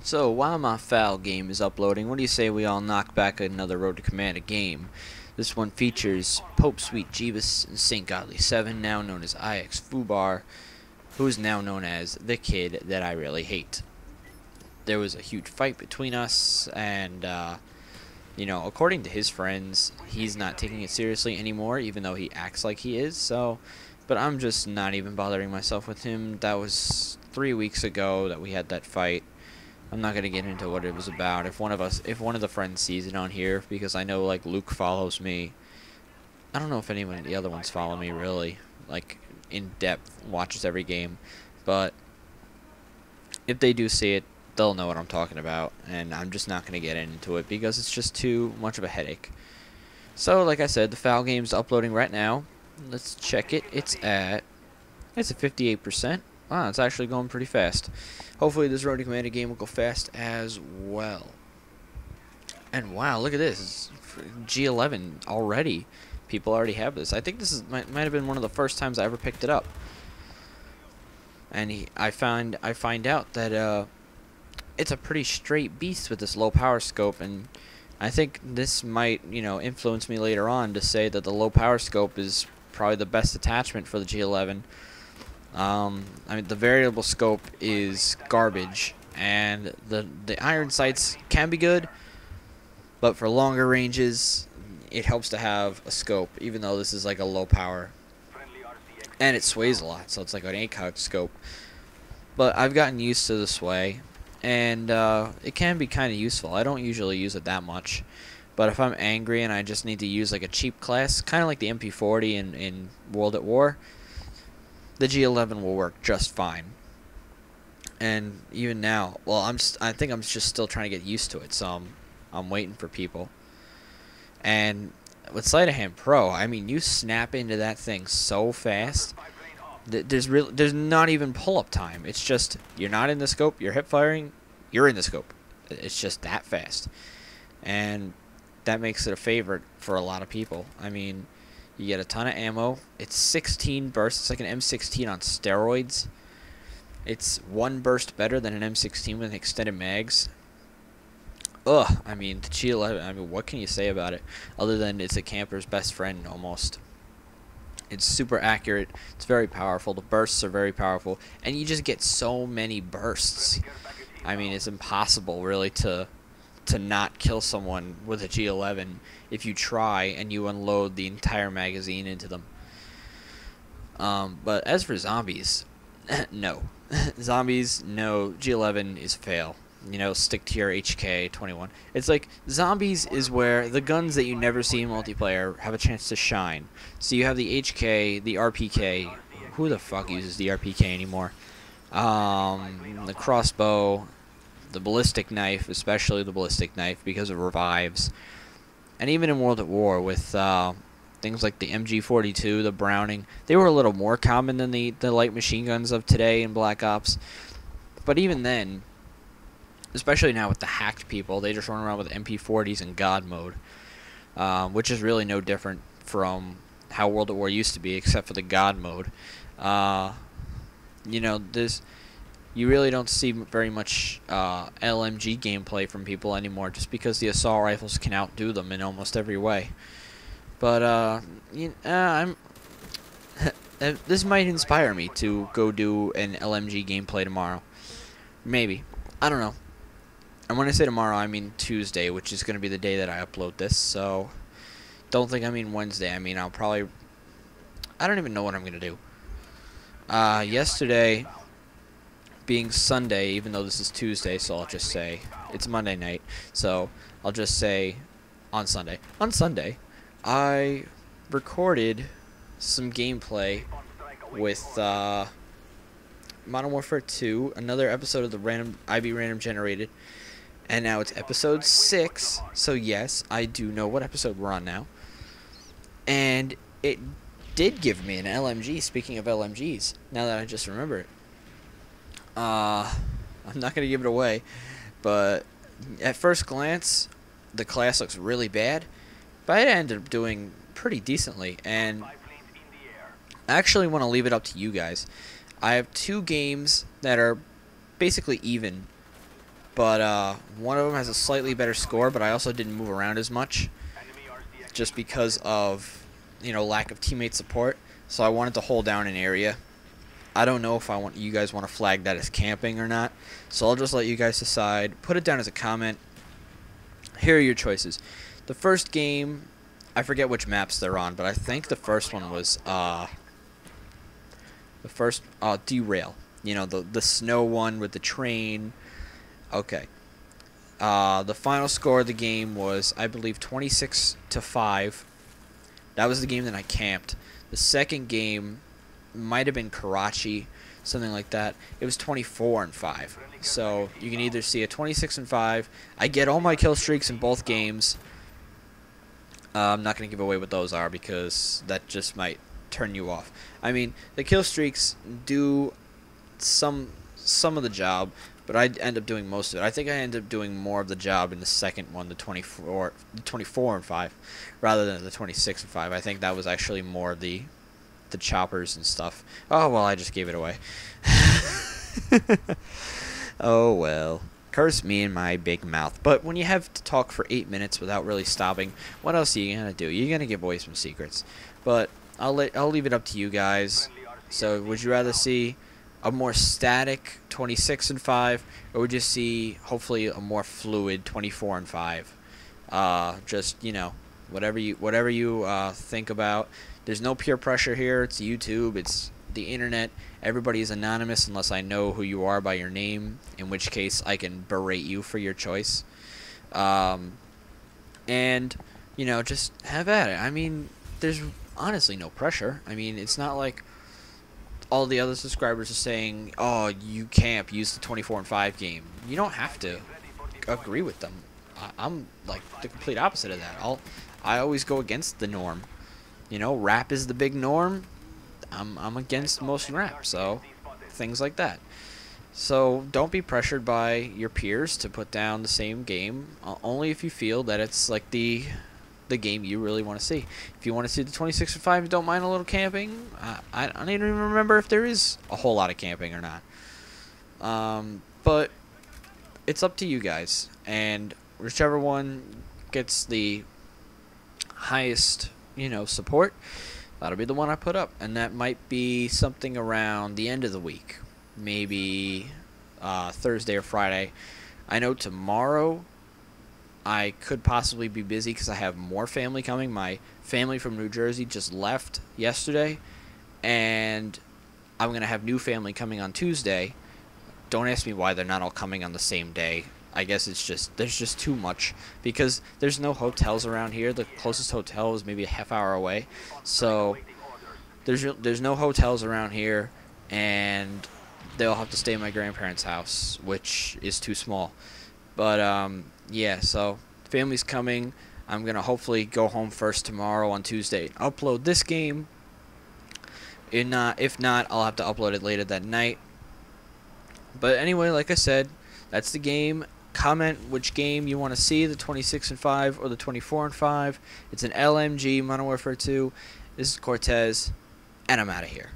So while my foul game is uploading, what do you say we all knock back another Road to Commander game? This one features Pope Sweet Jeebus and St. Godly 7, now known as IX Fubar, who is now known as the kid that I really hate. There was a huge fight between us, and according to his friends, he's not taking it seriously anymore, even though he acts like he is. But I'm just not even bothering myself with him. That was 3 weeks ago that we had that fight. I'm not gonna get into what it was about. If one of the friends sees it on here, because I know like Luke follows me. I don't know if anyone of the other ones follow me really, like in depth, watches every game. But if they do see it, they'll know what I'm talking about, and I'm just not gonna get into it because it's just too much of a headache. So, like I said, the foul game's uploading right now. Let's check it. It's at 58%. Wow, it's actually going pretty fast. Hopefully this Road to Commander game will go fast as well. And wow, look at this. It's G11 already. People already have this. I think this might have been one of the first times I ever picked it up. And I find out that it's a pretty straight beast with this low power scope, and I think this might, influence me later on to say that the low power scope is probably the best attachment for the G11. I mean, the variable scope is garbage, and the iron sights can be good, but for longer ranges, it helps to have a scope, even though this is like a low power, and it sways a lot, so it's like an ACOG scope. But I've gotten used to the sway, and it can be kind of useful. I don't usually use it that much, but if I'm angry and I just need to use like a cheap class, kind of like the MP40 in World at War, the G11 will work just fine. And even now, well, I think I'm just still trying to get used to it, so I'm waiting for people. And with Sleight of Hand Pro, I mean, you snap into that thing so fast. There's not even pull-up time. It's just you're not in the scope, you're hip firing, you're in the scope. It's just that fast, and that makes it a favorite for a lot of people. I mean, you get a ton of ammo. It's 16 bursts. It's like an M16 on steroids. It's one burst better than an M16 with extended mags. Ugh, I mean, the G11, I mean, what can you say about it? Other than it's a camper's best friend, almost. It's super accurate. It's very powerful. The bursts are very powerful. And you just get so many bursts. I mean, it's impossible, really, to not kill someone with a G11 if you try and you unload the entire magazine into them. But as for zombies, no. Zombies, no. G11 is fail. Stick to your HK-21. It's like, zombies is where the guns that you never see in multiplayer have a chance to shine. So you have the HK, the RPK. Who the fuck uses the RPK anymore? The crossbow, the ballistic knife, especially the ballistic knife because it revives. And even in World at War with things like the MG42, the Browning, they were a little more common than the light machine guns of today in Black Ops. But even then, especially now with the hacked people, they just run around with MP40s in God mode, which is really no different from how World at War used to be, except for the God mode. You really don't see very much LMG gameplay from people anymore, just because the assault rifles can outdo them in almost every way. But this might inspire me to go do an LMG gameplay tomorrow. Maybe. I don't know. And when I say tomorrow, I mean Tuesday, which is going to be the day that I upload this. So don't think I mean Wednesday. I mean, I don't even know what I'm going to do. Yesterday being Sunday, even though this is Tuesday, so I'll just say it's Monday night. So I'll just say on Sunday. On Sunday, I recorded some gameplay with Modern Warfare 2, another episode of the IB Random Generated, and now it's episode 6, so yes, I do know what episode we're on now, and it did give me an LMG, speaking of LMGs, now that I just remember it. I'm not going to give it away, but at first glance, the class looks really bad, but I ended up doing pretty decently, and I actually want to leave it up to you guys. I have 2 games that are basically even, but one of them has a slightly better score, but I also didn't move around as much just because of, you know, lack of teammate support. So I wanted to hold down an area. I don't know if you guys want to flag that as camping or not, so I'll just let you guys decide. Put it down as a comment. Here are your choices. The first game, I forget which maps they're on, but I think the first one was Derail. You know, the snow one with the train. Okay. The final score of the game was, I believe, 26-5. That was the game that I camped. The second game might have been Karachi, something like that. It was 24-5. So you can either see a 26-5. I get all my kill streaks in both games. I'm not going to give away what those are because that just might turn you off. I mean, the kill streaks do some of the job, but I end up doing most of it. I think I end up doing more of the job in the second one, the 24-5, rather than the 26-5. I think that was actually more the choppers and stuff. Oh, well, I just gave it away. Oh, well. Curse me and my big mouth. But when you have to talk for 8 minutes without really stopping, what else are you going to do? You're going to give away some secrets. But I'll leave it up to you guys. So would you rather see a more static 26-5, or would you see hopefully a more fluid 24-5? Just, you know, whatever you think about. There's no peer pressure here. It's YouTube. It's the internet. Everybody is anonymous unless I know who you are by your name, in which case I can berate you for your choice. And, you know, just have at it. I mean, there's honestly no pressure. I mean, it's not like all the other subscribers are saying, oh, you camp, use the 24-5 game. You don't have to agree with them. I'm like the complete opposite of that. I always go against the norm. You know, rap is the big norm. I'm against most rap, so things like that. So don't be pressured by your peers to put down the same game, only if you feel that it's like the game you really want to see. If you want to see the 26-5, don't mind a little camping. I don't even remember if there is a whole lot of camping or not. But it's up to you guys, and whichever one gets the highest, you know, support, that'll be the one I put up. And that might be something around the end of the week, maybe Thursday or Friday. I know tomorrow I could possibly be busy because I have more family coming. My family from New Jersey just left yesterday, and I'm going to have new family coming on Tuesday. Don't ask me why they're not all coming on the same day. I guess it's just, there's just too much, because there's no hotels around here. The closest hotel is maybe a half hour away. So there's no hotels around here, and they'll have to stay in my grandparents' house, which is too small. But yeah, so family's coming. I'm going to hopefully go home first tomorrow on Tuesday, upload this game. If not, I'll have to upload it later that night. But anyway, like I said, that's the game. Comment which game you want to see, the 26-5 or the 24-5. It's an LMG Modern Warfare 2. This is Cortez, and I'm out of here.